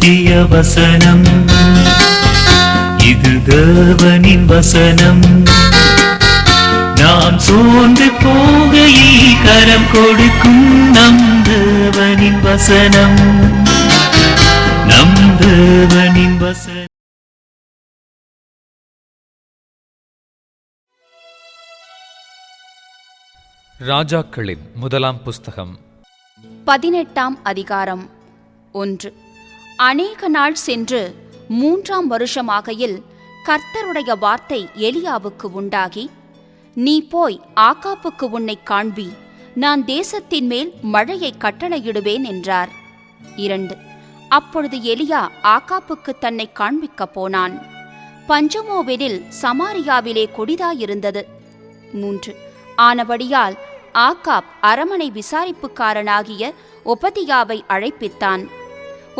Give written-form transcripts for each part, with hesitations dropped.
சத்திய வசனம், இது தேவனின் வசனம். நாம் சோர்ந்து போகையில் கரம் கொடுக்கும் நம் தேவனின் வசனம், நம் தேவனின் வசனம். ராஜாக்களின் முதலாம் புஸ்தகம் 18ஆம் அதிகாரம். 1. அநேக நாள் சென்று 3ஆம் வருஷமாகையில் கர்த்தருடைய வார்த்தை எலியாவுக்கு உண்டாகி, நீ போய் ஆகாப்புக்கு உன்னை காண்பி, நான் தேசத்தின் மேல் மழையை கட்டளையிடுவேன் என்றார். 2. அப்பொழுது எலியா ஆகாப்புக்கு தன்னை காண்பிக்கப் போனான். பஞ்சமோவெனில் சமாரியாவிலே கொடிதாயிருந்தது. 3. ஆனபடியால் ஆகாப் அரமனை விசாரிப்புக்காரனாகிய ஒபதியாவை அழைப்பித்தான்.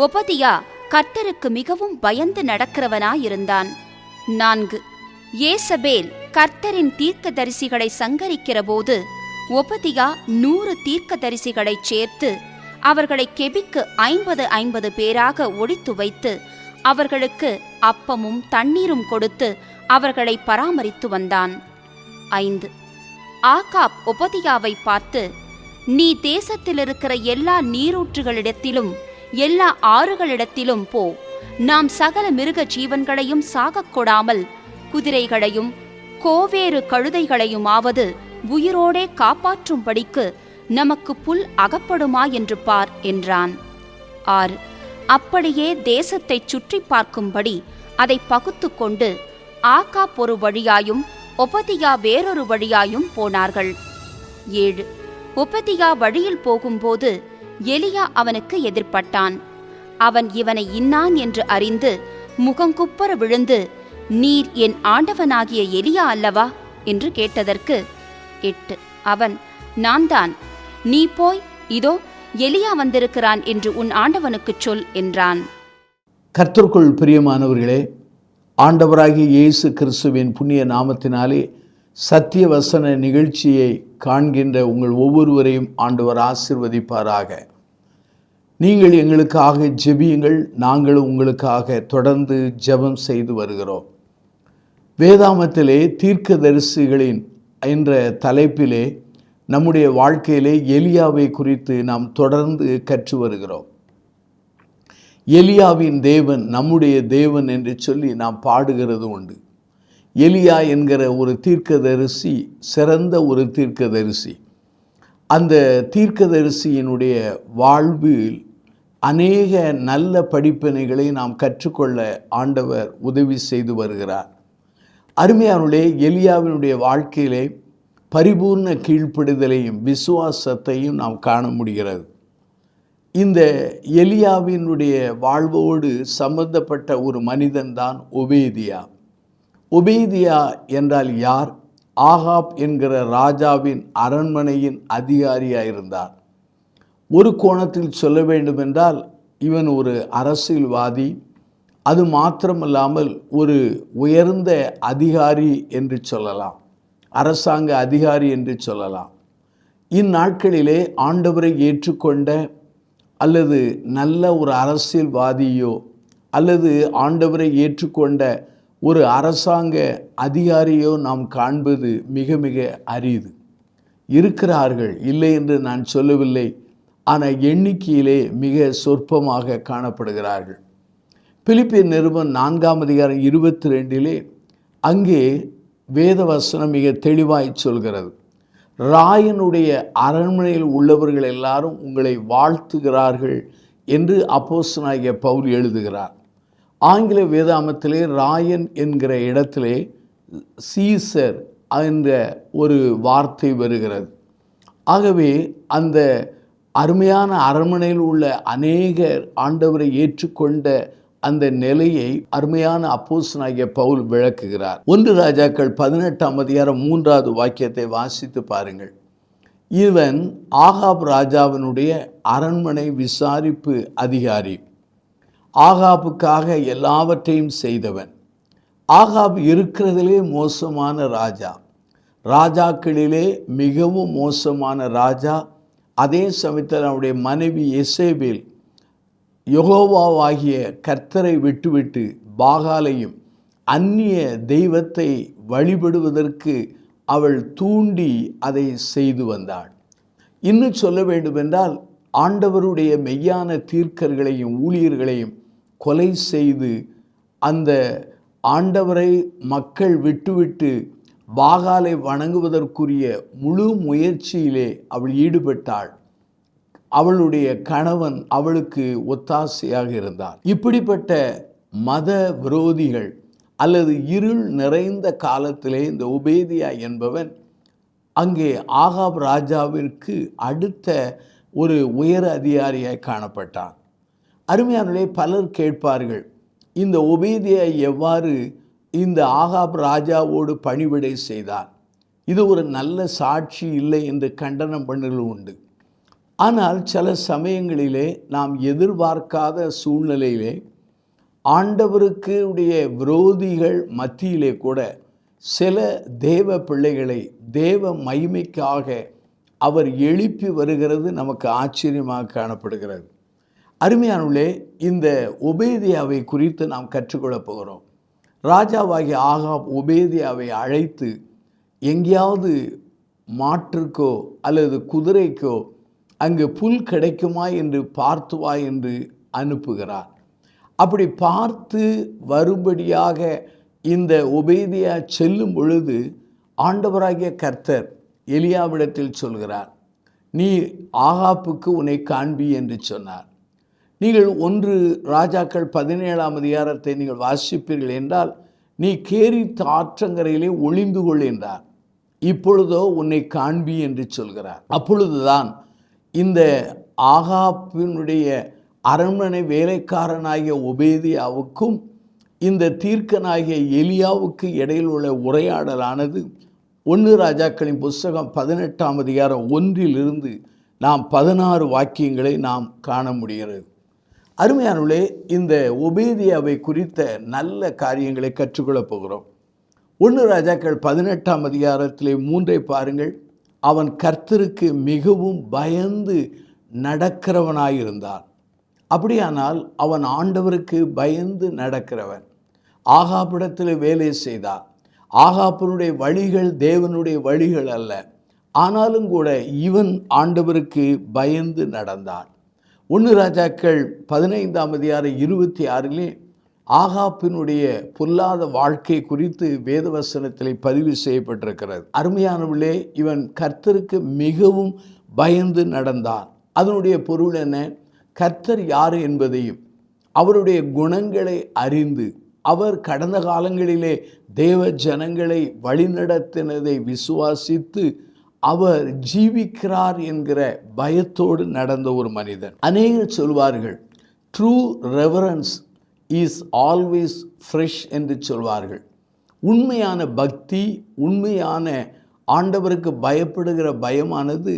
ஒபதியா கர்த்தருக்கு மிகவும் பயந்து நடக்கிறவனாயிருந்தான். 4. ஏசபேல் கர்த்தரின் தீர்க்கதரிசிகளை சங்கரிக்கிற போது ஒபதியா 100 தீர்க்கதரிசிகளைச் சேர்த்து அவர்களை கெபிக்கு 50 பேராக ஒழித்து வைத்து அவர்களுக்கு அப்பமும் தண்ணீரும் கொடுத்து அவர்களை பராமரித்து வந்தான். 5. ஆகாப் ஒபதியாவை பார்த்து, நீ தேசத்தில் இருக்கிற எல்லா நீரூற்றுகளிடத்திலும் எல்லா ஆறுகளிடத்திலும் போ, நாம் சகல மிருக ஜீவன்களையும் சாகக் கொடாமல் குதிரைகளையும் கோவேறு கழுதைகளையுமாவது உயிரோடே காப்பாற்றும்படிக்கு நமக்கு புல் அகப்படுமா என்று பார் என்றான். 6. அப்படியே தேசத்தைச் சுற்றி பார்க்கும்படி அதை பகுத்து கொண்டு ஆகாப் ஒரு வழியாயும் ஒபதியா வேறொரு வழியாயும் போனார்கள். 7. ஒபதியா வழியில் போகும்போது எலியா அவனுக்கு எதிர்ப்பட்டான். அவன் இவனை இன்னான் என்று அறிந்து முகங்குப்புற விழுந்து, நீர் என் ஆண்டவனாகிய எலியா அல்லவா என்று கேட்டதற்கு 8. அவன், நான் தான், நீ போய் இதோ எலியா வந்திருக்கிறான் என்று உன் ஆண்டவனுக்குச் சொல் என்றான். கர்த்தருக்குள் பிரியமானவர்களே, ஆண்டவராகிய இயேசு கிறிஸ்துவின் புண்ணிய நாமத்தினாலே சத்திய வசன நிகழ்ச்சியை காண்கின்ற உங்கள் ஒவ்வொருவரையும் ஆண்டவர் ஆசீர்வதிப்பாராக. நீங்கள் எங்களுக்காக ஜெபியுங்கள், நாங்களும் உங்களுக்காக தொடர்ந்து ஜெபம் செய்து வருகிறோம். வேதாமத்திலே தீர்க்கதரிசிகளின் என்ற தலைப்பிலே நம்முடைய வாழ்க்கையிலே எலியாவை குறித்து நாம் தொடர்ந்து கற்று வருகிறோம். எலியாவின் தேவன் நம்முடைய தேவன் என்று சொல்லி நாம் பாடுகிறது உண்டு. எலியா என்கிற ஒரு தீர்க்கதரிசி சிறந்த ஒரு தீர்க்கதரிசி. அந்த தீர்க்கதரிசியினுடைய வாழ்வில் அநேக நல்ல படிப்பினைகளை நாம் கற்றுக்கொள்ள ஆண்டவர் உதவி செய்து வருகிறார். அருமையானவர்களே, எலியாவினுடைய வாழ்க்கையிலே பரிபூர்ண கீழ்ப்படிதலையும் விசுவாசத்தையும் நாம் காண முடிகிறது. இந்த எலியாவினுடைய வாழ்வோடு சம்பந்தப்பட்ட ஒரு மனிதன்தான் ஒபேதியா. ஒபேதியா என்றால் யார்? ஆகாப் என்கிற ராஜாவின் அரண்மனையின் அதிகாரியாயிருந்தார். ஒரு கோணத்தில் சொல்ல வேண்டுமென்றால் இவன் ஒரு அரசியல்வாதி, அது மாத்திரமல்லாமல் ஒரு உயர்ந்த அதிகாரி என்று சொல்லலாம், அரசாங்க அதிகாரி என்று சொல்லலாம். இந்நாட்களிலே ஆண்டவரை ஏற்றுக்கொண்ட அல்லது நல்ல ஒரு அரசியல்வாதியோ அல்லது ஆண்டவரை ஏற்றுக்கொண்ட ஒரு அரசாங்க அதிகாரியோ நாம் காண்பது மிக மிக அரிது. இருக்கிறார்கள், இல்லை என்று நான் சொல்லவில்லை, ஆனால் எண்ணிக்கையிலே மிக சொற்பமாக காணப்படுகிறார்கள். பிலிப்பியர் நிருபம் 4ஆம் அதிகாரம் 22 அங்கே வேதவசனம் மிக தெளிவாய் சொல்கிறது, ராயனுடைய அரண்மனையில் உள்ளவர்கள் எல்லாரும் உங்களை வாழ்த்துகிறார்கள் என்று அப்போஸ்தலனாகிய பவுல் எழுதுகிறார். ஆங்கில வேதாமத்திலே ராயன் என்கிற இடத்திலே சீசர் என்ற ஒரு வார்த்தை வருகிறது. ஆகவே அந்த அருமையான அரண்மனையில் உள்ள அநேகர் ஆண்டவரை ஏற்றுக்கொண்ட அந்த நிலையை அருமையான அப்போஸ்தலனாகிய பவுல் விளக்குகிறார். 1 ராஜாக்கள் 18ஆம் அதிகாரம் 3வது வாக்கியத்தை வாசித்து பாருங்கள். இவன் ஆகாப் ராஜாவினுடைய அரண்மனை விசாரிப்பு அதிகாரி. ஆகாபுக்காக எல்லாவற்றையும் செய்தவன். ஆகாப் இருக்கிறதிலே மோசமான ராஜா, ராஜாக்களிலே மிகவும் மோசமான ராஜா. அதே சமயத்தில் அவனுடைய மனைவி எசேபேல் யெகோவாவாகிய கர்த்தரை விட்டுவிட்டு பாகாலையும் அந்நிய தெய்வத்தை வழிபடுவதற்கு அவள் தூண்டி அதை செய்து வந்தாள். இன்னும் சொல்ல வேண்டுமென்றால் ஆண்டவருடைய மெய்யான தீர்க்கர்களையும் ஊழியர்களையும் கொலை செய்து அந்த ஆண்டவரை மக்கள் விட்டுவிட்டு பாகாலை வணங்குவதற்குரிய முழு முயற்சியிலே அவள் ஈடுபட்டாள். அவளுடைய கணவன் அவளுக்கு ஒத்தாசையாக இருந்தார். இப்படிப்பட்ட மத விரோதிகள் அல்லது இருள் நிறைந்த காலத்திலே இந்த ஒபேதியா என்பவன் அங்கே ஆகாப் ராஜாவிற்கு அடுத்த ஒரு உயர் அதிகாரியாய் காணப்பட்டான். அருமையானவர்களே, பலர் கேட்பார்கள், இந்த ஒபேதியா எவ்வாறு இந்த ஆகாப் ராஜாவோடு பணிவிடை செய்தார்? இது ஒரு நல்ல சாட்சி இல்லை என்று கண்டனம் பண்ணல் உண்டு. ஆனால் சில சமயங்களிலே நாம் எதிர்பார்க்காத சூழ்நிலையிலே ஆண்டவருக்கு உடைய விரோதிகள் மத்தியிலே கூட சில தேவ பிள்ளைகளை தேவ மகிமைக்காக அவர் எழுப்பி வருகிறது நமக்கு ஆச்சரியமாக காணப்படுகிறது. அருமையானவர்களே, இந்த ஒபேதியாவை குறித்து நாம் கற்றுக்கொள்ளப் போகிறோம். ராஜாவாகிய ஆகாப் ஒபேதியாவை அழைத்து எங்கேயாவது மாற்றுக்கோ அல்லது குதிரைக்கோ அங்கு புல் கிடைக்குமா என்று பார்த்து வா என்று அனுப்புகிறார். அப்படி பார்த்து வரும்படியாக இந்த ஒபேதியா செல்லும் பொழுது ஆண்டவராகிய கர்த்தர் எலியாவிடத்தில் சொல்கிறார், நீ ஆகாப்புக்கு உன்னை காண்பி என்று சொன்னார். நீங்கள் 1 ராஜாக்கள் 17ஆம் அதிகாரத்தை நீங்கள் வாசிப்பீர்கள் என்றால், நீ கேரித் ஆற்றங்கரையிலே ஒளிந்து கொள் என்றார். இப்பொழுதோ உன்னை காண்பி என்று சொல்கிறார். அப்பொழுதுதான் இந்த ஆகாப்பினுடைய அரண்மனை வேலைக்காரனாகிய ஒபேதியாவுக்கும் இந்த தீர்க்கனாகிய எலியாவுக்கு இடையில் உள்ள உரையாடலானது 1 ராஜாக்களின் புஸ்தகம் 18ஆம் அதிகாரம் 1 நாம் 16 வாக்கியங்களை நாம் காண முடிகிறது. அருமையானவர்களே, இந்த ஒபேதியாவை குறித்த நல்ல காரியங்களை கற்றுக்கொள்ளப் போகிறோம். 1 ராஜாக்கள் 18ஆம் அதிகாரத்திலே 3 பாருங்கள். அவன் கர்த்தருக்கு மிகவும் பயந்து நடக்கிறவனாயிருந்தான். அப்படியானால் அவன் ஆண்டவருக்கு பயந்து நடக்கிறவன். ஆகாப்பிடத்தில் வேலை செய்தார். ஆகாப்பினுடைய வழிகள் தேவனுடைய வழிகள் அல்ல. ஆனாலும் கூட இவன் ஆண்டவருக்கு பயந்து நடந்தான். 1 ராஜாக்கள் 15ஆம் அதிகாரம் 26 ஆகாப்பினுடைய பொல்லாத வாழ்க்கை குறித்து வேதவசனத்தில் பதிவு செய்யப்பட்டிருக்கிறது. அருமையானவர்களே, இவன் கர்த்தருக்கு மிகவும் பயந்து நடந்தான். அதனுடைய பொருள் என்ன? கர்த்தர் யார் என்பதையும் அவருடைய குணங்களை அறிந்து அவர் கடந்த காலங்களிலே தேவ ஜனங்களை வழிநடத்தினதை விசுவாசித்து அவர் ஜீவிக்கிறார் என்கிற பயத்தோடு நடந்த ஒரு மனிதன். அநேகர் சொல்வார்கள், true reverence is always fresh என்று சொல்வார்கள். உண்மையான பக்தி, உண்மையான ஆண்டவருக்கு பயப்படுகிற பயமானது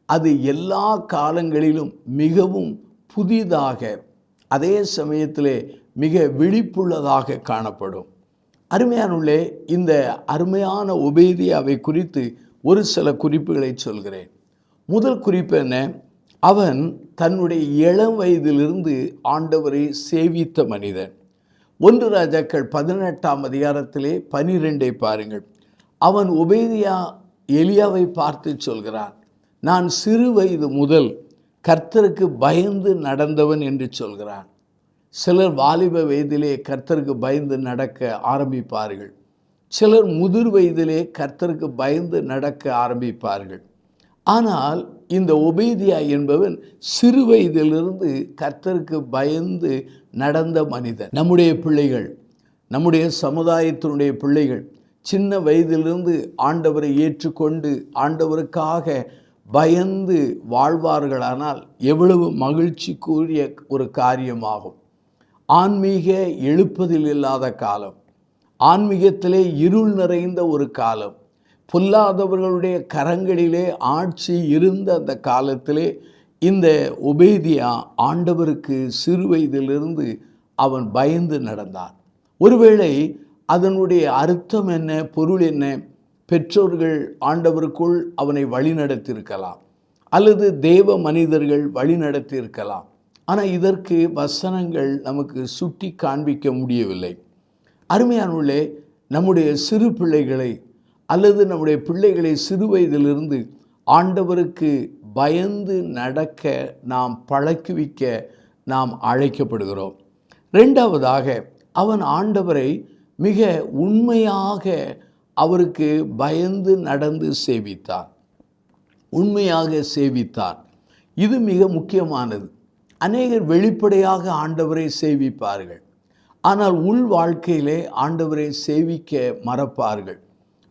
அது எல்லா காலங்களிலும் மிகவும் புதிதாக, அதே சமயத்திலே மிக விழிப்புள்ளதாக காணப்படும். அருமையானவர்களே, இந்த அருமையான ஒபேதியாவை குறித்து ஒரு சில குறிப்புகளை சொல்கிறேன். முதல் குறிப்பு என்ன? அவன் தன்னுடைய இளம் வயதிலிருந்து ஆண்டவரை சேவித்த மனிதன். 1 ராஜாக்கள் 18ஆம் அதிகாரத்திலே 12 பாருங்கள். அவன் ஒபேதியா எலியாவை பார்த்து சொல்கிறான், நான் சிறு வயது முதல் கர்த்தருக்கு பயந்து நடந்தவன் என்று சொல்கிறான். சிலர் வாலிப வயதிலே கர்த்தருக்கு பயந்து நடக்க ஆரம்பிப்பார்கள். சிலர் முதிர் வயதிலே கர்த்தருக்கு பயந்து நடக்க ஆரம்பிப்பார்கள். ஆனால் இந்த ஒபேதியா என்பவன் சிறு வயதிலிருந்து கர்த்தருக்கு பயந்து நடந்த மனிதன். நம்முடைய பிள்ளைகள், நம்முடைய சமுதாயத்தினுடைய பிள்ளைகள் சின்ன வயதிலிருந்து ஆண்டவரை ஏற்றுக்கொண்டு ஆண்டவருக்காக பயந்து வாழ்வார்களானால் எவ்வளவு மகிழ்ச்சிக்குரிய ஒரு காரியமாகும். ஆன்மீக எழுப்பதில் இல்லாத காலம், ஆன்மீகத்திலே இருள் நிறைந்த ஒரு காலம், பொல்லாதவர்களுடைய கரங்களிலே ஆட்சி இருந்த அந்த காலத்திலே இந்த ஒபேதியா ஆண்டவருக்கு சிறு வயதிலிருந்து அவன் பயந்து நடந்தான். ஒருவேளை அதனுடைய அர்த்தம் என்ன, பொருள் என்ன? பெற்றோர்கள் ஆண்டவருக்குள் அவனை வழிநடத்தியிருக்கலாம், அல்லது தேவ மனிதர்கள் வழிநடத்தியிருக்கலாம், ஆனால் இதற்கு வசனங்கள் நமக்கு சுட்டி காண்பிக்க முடியவில்லை. அருமையானவர்களே, நம்முடைய சிறு பிள்ளைகளை அல்லது நம்முடைய பிள்ளைகளை சிறு வயதிலிருந்து ஆண்டவருக்கு பயந்து நடக்க நாம் பழக்குவிக்க நாம் அழைக்கப்படுகிறோம். இரண்டாவதாக, அவன் ஆண்டவரை மிக உண்மையாக அவருக்கு பயந்து நடந்து சேவித்தான். உண்மையாக சேவித்தான். இது மிக முக்கியமானது. அநேகர் வெளிப்படையாக ஆண்டவரை சேவிப்பார்கள், ஆனால் உள் வாழ்க்கையிலே ஆண்டவரை சேவிக்க மறப்பார்கள்.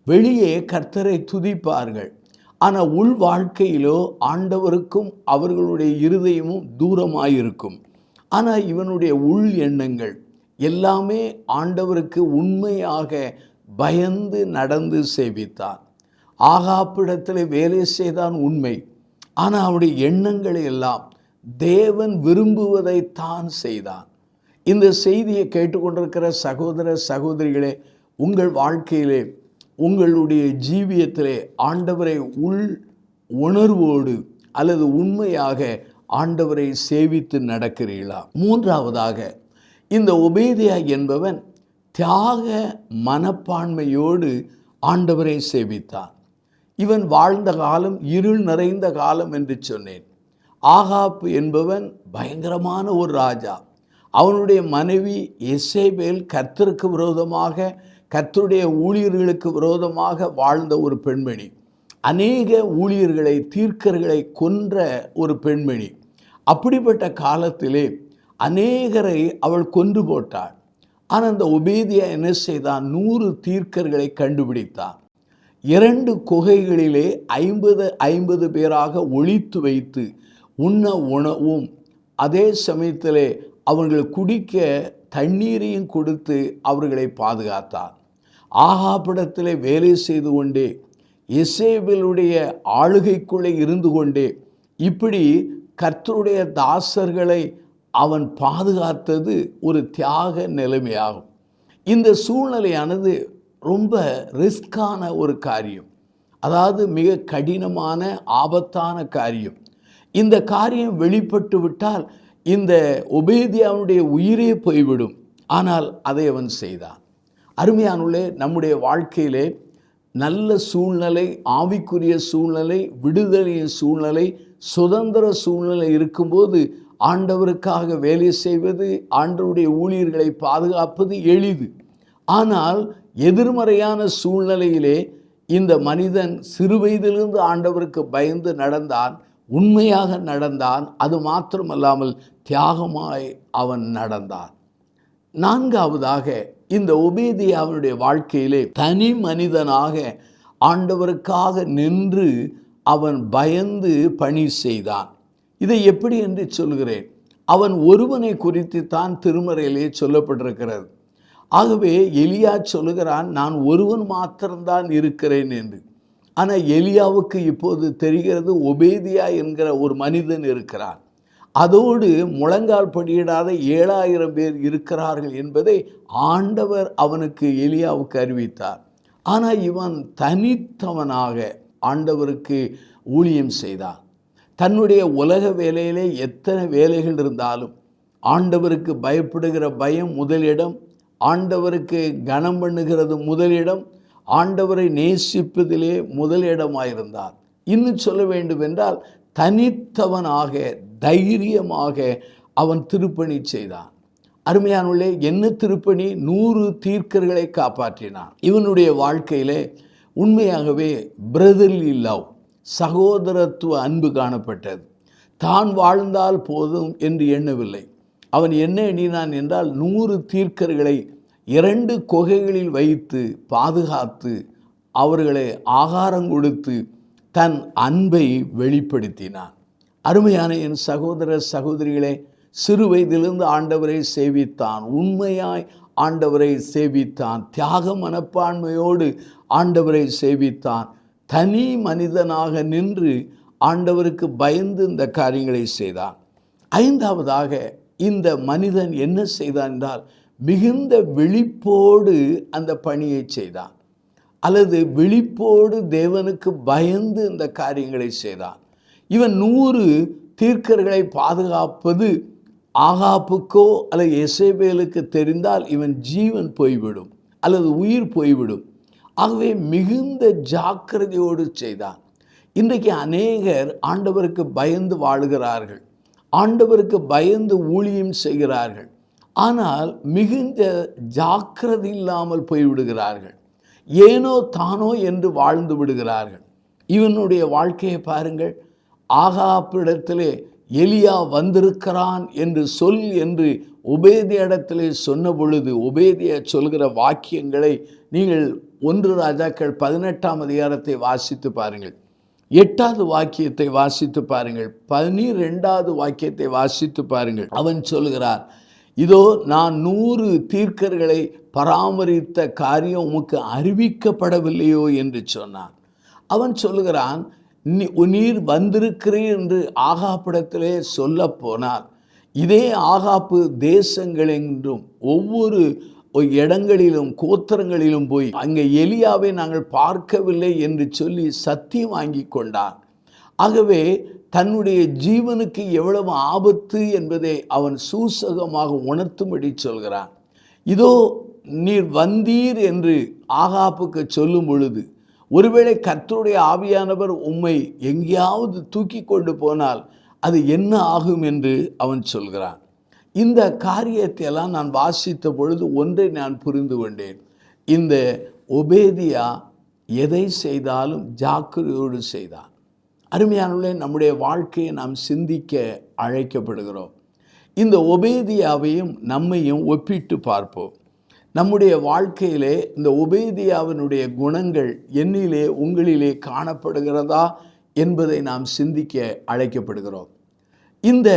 வெளியே கர்த்தரை துதிப்பார்கள், ஆனால் உள் வாழ்க்கையிலோ ஆண்டவருக்கும் அவர்களுடைய இருதயமும் தூரமாயிருக்கும். ஆனால் இவனுடைய உள் எண்ணங்கள் எல்லாமே ஆண்டவருக்கு உண்மையாக பயந்து நடந்து சேவித்தான். ஆகாப்பிடத்தில் வேலை செய்தான் உண்மை, ஆனால் அவனுடைய எண்ணங்களை எல்லாம் தேவன் விரும்புவதை தான் செய்தான். இந்த செய்தியை கேட்டுக்கொண்டிருக்கிற சகோதர சகோதரிகளே, உங்கள் வாழ்க்கையிலே உங்களுடைய ஜீவியத்திலே ஆண்டவரை உள் உணர்வோடு அல்லது உண்மையாக ஆண்டவரை சேவித்து நடக்கிறீர்களா? மூன்றாவதாக, இந்த ஒபேதியா என்பவன் தியாக மனப்பான்மையோடு ஆண்டவரை சேவித்தான். இவன் வாழ்ந்த காலம் இருள் நிறைந்த காலம் என்று சொன்னேன். ஆகாப் என்பவன் பயங்கரமான ஒரு ராஜா. அவனுடைய மனைவி எசேபேல் கர்த்தருக்கு விரோதமாக, கர்த்தருடைய ஊழியர்களுக்கு விரோதமாக வாழ்ந்த ஒரு பெண்மணி. அநேக ஊழியர்களை, தீர்க்கர்களை கொன்ற ஒரு பெண்மணி. அப்படிப்பட்ட காலத்திலே அநேகரை அவள் கொன்று போட்டாள். ஆனால் அந்த ஒபேதியா என்ன செய்தான்? 100 தீர்க்கர்களை கண்டுபிடித்தான். 2 குகைகளிலே 50 பேராக ஒளித்து வைத்து உண்ண உணவும் அதே சமயத்திலே அவர்கள் குடிக்க தண்ணீரையும் கொடுத்து அவர்களை பாதுகாத்தார். ஆகாபிடத்திலே வேலை செய்து கொண்டே, எசேபேலுடைய ஆளுகைக்குள்ளே இருந்து கொண்டே இப்படி கர்த்தருடைய தாசர்களை அவன் பாதுகாத்தது ஒரு தியாக நிலைமையாகும். இந்த சூழ்நிலையானது ரொம்ப ரிஸ்கான ஒரு காரியம், அதாவது மிக கடினமான ஆபத்தான காரியம். இந்த காரியம் வெளிப்பட்டு விட்டால் இந்த ஒபேதியாவுடைய உயிரே போய்விடும். ஆனால் அதை அவன் செய்தான். அருமையானுள்ளே, நம்முடைய வாழ்க்கையிலே நல்ல சூழ்நிலை, ஆவிக்குரிய சூழ்நிலை, விடுதலையின் சூழ்நிலை, சுதந்திர சூழ்நிலை இருக்கும்போது ஆண்டவருக்காக வேலை செய்வது, ஆண்டவருடைய ஊழியர்களை பாதுகாப்பது எளிது. ஆனால் எதிர்மறையான சூழ்நிலையிலே இந்த மனிதன் சிறு வயதிலிருந்து ஆண்டவருக்கு பயந்து நடந்தான், உண்மையாக நடந்தான். அது மாத்திரமல்லாமல் தியாகமாய் அவன் நடந்தான். நான்காவதாக, இந்த ஒபேதியாவுடைய வாழ்க்கையிலே தனி மனிதனாக ஆண்டவருக்காக நின்று அவன் பயந்து பணி செய்தான். இதை எப்படி என்று சொல்கிறேன்? அவன் ஒருவனை குறித்து தான் திருமறையிலே சொல்லப்பட்டிருக்கிறது. ஆகவே எலியா சொல்லுகிறான், நான் ஒருவன் மாத்திரம்தான் இருக்கிறேன் என்று. ஆனால் எலியாவுக்கு இப்போது தெரிகிறது ஒபேதியா என்கிற ஒரு மனிதன் இருக்கிறான். அதோடு முழங்கால் படியிடாத 7000 பேர் இருக்கிறார்கள் என்பதை ஆண்டவர் அவனுக்கு, எலியாவுக்கு அறிவித்தார். ஆனால் இவன் தனித்தவனாக ஆண்டவருக்கு ஊழியம் செய்தான். தன்னுடைய உலக வேலையிலே எத்தனை வேலைகள் இருந்தாலும் ஆண்டவருக்கு பயப்படுகிற பயம் முதலிடம், ஆண்டவருக்கு கனம் பண்ணுகிறது முதலிடம், ஆண்டவரை நேசிப்பதிலே முதலிடமாயிருந்தார். இன்னும் சொல்ல வேண்டும் என்றால் தனித்தவனாக தைரியமாக அவன் திருப்பணி செய்தான். அருமையானுள்ளே, என்ன திருப்பணி? 100 தீர்க்கர்களை காப்பாற்றினான். இவனுடைய வாழ்க்கையிலே உண்மையாகவே பிரதர்லி லவ், சகோதரத்துவ அன்பு காணப்பட்டது. தான் வாழ்ந்தால் போதும் என்று எண்ணவில்லை. அவன் என்ன எண்ணினான் என்றால் 100 தீர்க்கர்களை 2 குகைகளில் வைத்து பாதுகாத்து அவர்களை ஆகாரம் கொடுத்து தன் அன்பை வெளிப்படுத்தினான். அருமையான என் சகோதர சகோதரிகளே, சிறு வயதிலிருந்து ஆண்டவரை சேவித்தான், உண்மையாய் ஆண்டவரை சேவித்தான், தியாக மனப்பான்மையோடு ஆண்டவரை சேவித்தான். தனி மனிதனாக நின்று ஆண்டவருக்கு பயந்து இந்த காரியங்களை செய்தான். ஐந்தாவதாக, இந்த மனிதன் என்ன செய்தான் என்றால் மிகுந்த விழிப்போடு அந்த பணியை செய்தான், அல்லது விழிப்போடு தேவனுக்கு பயந்து இந்த காரியங்களை செய்தான். இவன் 100 தீர்க்கர்களை பாதுகாப்பது ஆகாப்புக்கோ அல்லது எசேபேலுக்கு தெரிந்தால் இவன் ஜீவன் போய்விடும் அல்லது உயிர் போய்விடும். ஆகவே மிகுந்த ஜாக்கிரதையோடு செய்தான். இன்றைக்கு அநேகர் ஆண்டவருக்கு பயந்து வாழுகிறார்கள், ஆண்டவருக்கு பயந்து ஊழியம் செய்கிறார்கள். ஆனால் மிகுந்த ஜாக்கிரதை இல்லாமல் போய்விடுகிறார்கள். ஏனோ தானோ என்று வாழ்ந்து விடுகிறார்கள். இவனுடைய வாழ்க்கையை பாருங்கள். ஆகாப்பிடத்திலே எலியா வந்திருக்கிறான் என்று சொல் என்று ஒபேதியிடத்திலே சொன்ன பொழுது ஒபேதியா சொல்கிற வாக்கியங்களை நீங்கள் 1 ராஜாக்கள் 18ஆம் அதிகாரத்தை வாசித்து பாருங்கள். 8வது வாக்கியத்தை வாசித்து பாருங்கள். 12வது வாக்கியத்தை வாசித்து பாருங்கள். அவன் சொல்கிறார், இதோ நான் 100 தீர்க்கர்களை பராமரித்த காரியம் உமக்கு அறிவிக்கப்படவில்லையோ என்று சொன்னான். அவன் சொல்லுகிறான், நீர் வந்திருக்கிறீர் என்று ஆகாப்பிடத்திலே சொல்ல போனால் இதே ஆகாப்பு தேசங்களென்றும் ஒவ்வொரு இடங்களிலும் கோத்திரங்களிலும் போய் அங்கே எலியாவை நாங்கள் பார்க்கவில்லை என்று சொல்லி சத்தியம் வாங்கி கொண்டான். ஆகவே தன்னுடைய ஜீவனுக்கு எவ்வளவு ஆபத்து என்பதை அவன் சூசகமாக உணர்த்தும்படி சொல்கிறான். இதோ நீர் வந்தீர் என்று ஆகாப்புக்கு சொல்லும் பொழுது ஒருவேளை கர்த்தருடைய ஆவியானவர் உம்மை எங்கேயாவது தூக்கி கொண்டு போனால் அது என்ன ஆகும் என்று அவன் சொல்கிறான். இந்த காரியத்தை எல்லாம் நான் வாசித்த பொழுது ஒன்றை நான் புரிந்து கொண்டேன். இந்த ஒபேதியா எதை செய்தாலும் ஜாக்கிரதையோடு செய்தான். அருமையானவர்களே, நம்முடைய வாழ்க்கையை நாம் சிந்திக்க அழைக்கப்படுகிறோம். இந்த ஒபேதியாவையும் நம்மையும் ஒப்பிட்டு பார்ப்போம். நம்முடைய வாழ்க்கையிலே இந்த ஒபேதியாவினுடைய குணங்கள் என்னிலே உங்களிலே காணப்படுகிறதா என்பதை நாம் சிந்திக்க அழைக்கப்படுகிறோம். இந்த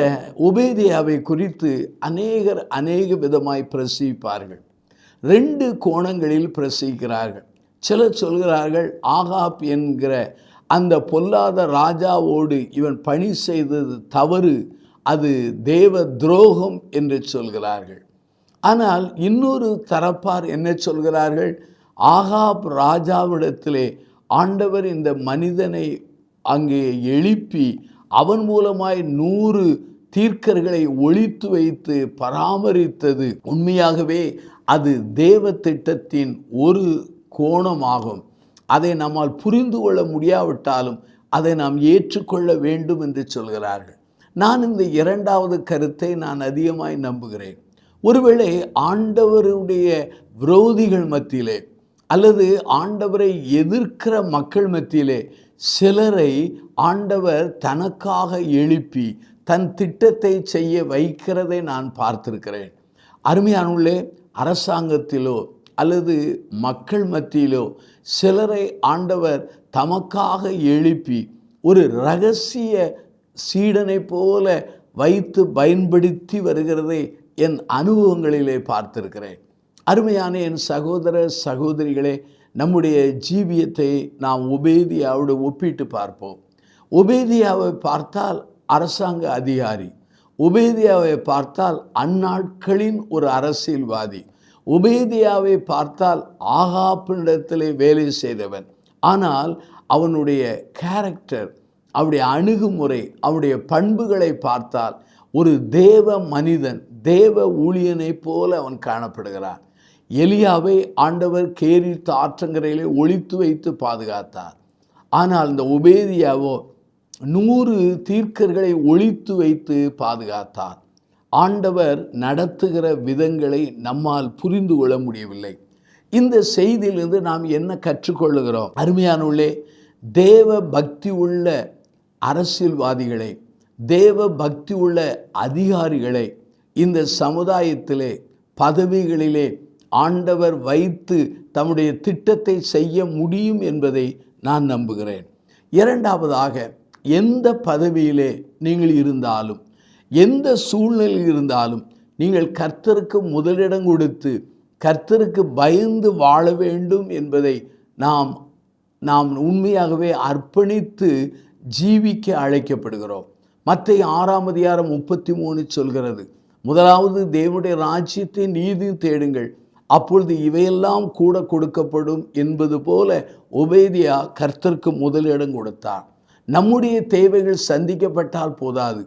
ஒபேதியாவை குறித்து அநேகர் அநேக விதமாய் பிரசிப்பார்கள். 2 கோணங்களில் பிரசிக்கிறார்கள். சிலர் சொல்கிறார்கள், ஆகாப் என்கிற அந்த பொல்லாத ராஜாவோடு இவன் பணி செய்தது தவறு, அது தேவ துரோகம் என்று சொல்கிறார்கள். ஆனால் இன்னொரு தரப்பார் என்ன சொல்கிறார்கள், ஆகாப் ராஜாவிடத்திலே ஆண்டவர் இந்த மனிதனை அங்கே எழுப்பி அவன் மூலமாய் 100 தீர்க்கர்களை ஒழித்து வைத்து பராமரித்தது உண்மையாகவே அது தேவ திட்டத்தின் ஒரு கோணமாகும். அதை நம்மால் புரிந்து கொள்ள முடியாவிட்டாலும் அதை நாம் ஏற்றுக்கொள்ள வேண்டும் என்று சொல்கிறார்கள். நான் இந்த 2வது கருத்தை நான் அதிகமாய் நம்புகிறேன். ஒருவேளை ஆண்டவருடைய விரோதிகள் மத்தியிலே அல்லது ஆண்டவரை எதிர்க்கிற மக்கள் மத்தியிலே சிலரை ஆண்டவர் தனக்காக எழுப்பி தன் திட்டத்தை செய்ய வைக்கிறதை நான் பார்த்திருக்கிறேன். அருமையானவர்களே, அரசாங்கத்திலோ அல்லது மக்கள் மத்தியிலோ சிலரை ஆண்டவர் தமக்காக எழுப்பி ஒரு இரகசிய சீடனை போல வைத்து பயன்படுத்தி வருகிறதை என் அனுபவங்களிலே பார்த்திருக்கிறேன். அருமையான என் சகோதர சகோதரிகளே, நம்முடைய ஜீவியத்தை நாம் ஒபேதியாவோடு ஒப்பிட்டு பார்ப்போம். ஒபேதியாவை பார்த்தால் அரசாங்க அதிகாரி, ஒபேதியாவை பார்த்தால் அந்நாட்களின் ஒரு அரசியல்வாதி, ஒபேதியாவை பார்த்தால் ஆகாப்பினிடத்திலே வேலை செய்தவன். ஆனால் அவனுடைய கேரக்டர், அவனுடைய அணுகுமுறை, அவனுடைய பண்புகளை பார்த்தால் ஒரு தேவ மனிதன், தேவ ஊழியனை போல அவன் காணப்படுகிறான். எலியாவை ஆண்டவர் கேரித்த ஆற்றங்கரையிலே ஒளித்து வைத்து பாதுகாத்தார். ஆனால் இந்த ஒபேதியாவோ 100 தீர்க்கர்களை ஒளித்து வைத்து பாதுகாத்தார். ஆண்டவர் நடத்துகிற விதங்களை நம்மால் புரிந்து கொள்ள முடியவில்லை. இந்த செய்தியிலிருந்து நாம் என்ன கற்றுக்கொள்ளுகிறோம்? அருமையானவர்களே, தேவ பக்தி உள்ள அரசியல்வாதிகளை, தேவ பக்தி உள்ள அதிகாரிகளை இந்த சமுதாயத்திலே பதவிகளிலே ஆண்டவர் வைத்து தம்முடைய திட்டத்தை செய்ய முடியும் என்பதை நான் நம்புகிறேன். 2வதாக, எந்த பதவியிலே நீங்கள் இருந்தாலும், எந்த சூழ்நிலையில் இருந்தாலும் நீங்கள் கர்த்தருக்கு முதலிடம் கொடுத்து கர்த்தருக்கு பயந்து வாழ வேண்டும் என்பதை நாம் உண்மையாகவே அர்ப்பணித்து ஜீவிக்க அழைக்கப்படுகிறோம். மத்தேயு 6ஆம் அதிகாரம் 33 சொல்கிறது, முதலாவது தேவனுடைய ராஜ்யத்தை நீதியும் தேடுங்கள், அப்பொழுது இவையெல்லாம் கூட கொடுக்கப்படும் என்பது போல ஒபேதியா கர்த்தருக்கு முதலிடம் கொடுத்தார். நம்முடைய தேவைகள் சந்திக்கப்பட்டால் போதாது,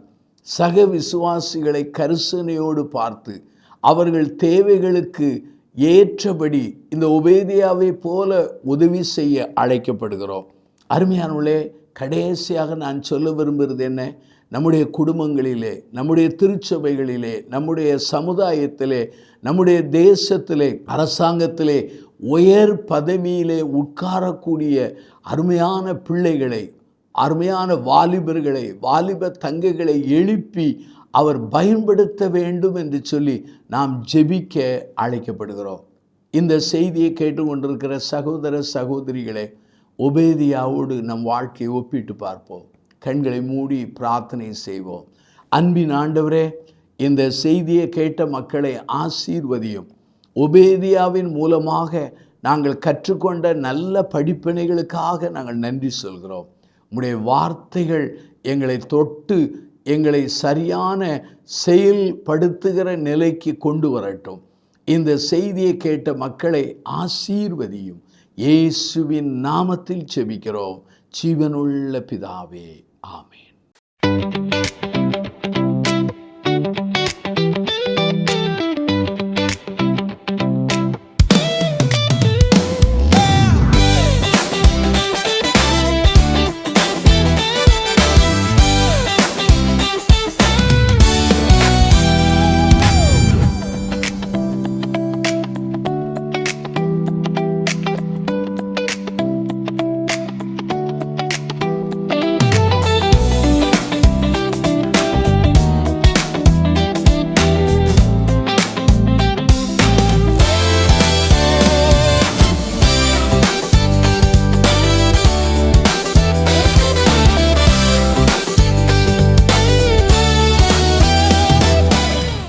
சக விசுவாசிகளை கரிசனையோடு பார்த்து அவர்கள் தேவைகளுக்கு ஏற்றபடி இந்த ஒபேதியாவை போல உதவி செய்ய அழைக்கப்படுகிறோம். அருமையானவர்களே, கடைசியாக நான் சொல்ல விரும்புகிறது என்ன? நம்முடைய குடும்பங்களிலே, நம்முடைய திருச்சபைகளிலே, நம்முடைய சமுதாயத்திலே, நம்முடைய தேசத்திலே, அரசாங்கத்திலே உயர் பதவியிலே உட்காரக்கூடிய அருமையான பிள்ளைகளை, அருமையான வாலிபர்களை, வாலிப தங்கைகளை எழுப்பி அவர் பயன்படுத்த வேண்டும் என்று சொல்லி நாம் ஜெபிக்க அழைக்கப்படுகிறோம். இந்த செய்தியை கேட்டுக்கொண்டிருக்கிற சகோதர சகோதரிகளே, ஒபேதியாவோடு நம் வாழ்க்கையை ஒப்பிட்டு பார்ப்போம். கண்களை மூடி பிரார்த்தனை செய்வோம். அன்பின் ஆண்டவரே, இந்த செய்தியை கேட்ட மக்களை ஆசீர்வதியும். ஒபேதியாவின் மூலமாக நாங்கள் கற்றுக்கொண்ட நல்ல படிப்பினைகளுக்காக நாங்கள் நன்றி சொல்கிறோம். உம்முடைய வார்த்தைகள் எங்களை தொட்டு எங்களை சரியான செயல்படுத்துகிற நிலைக்கு கொண்டு வரட்டும். இந்த செய்தியை கேட்ட மக்களை ஆசீர்வதியும். இயேசுவின் நாமத்தில் ஜெபிக்கிறோம் ஜீவனுள்ள பிதாவே, ஆமென்.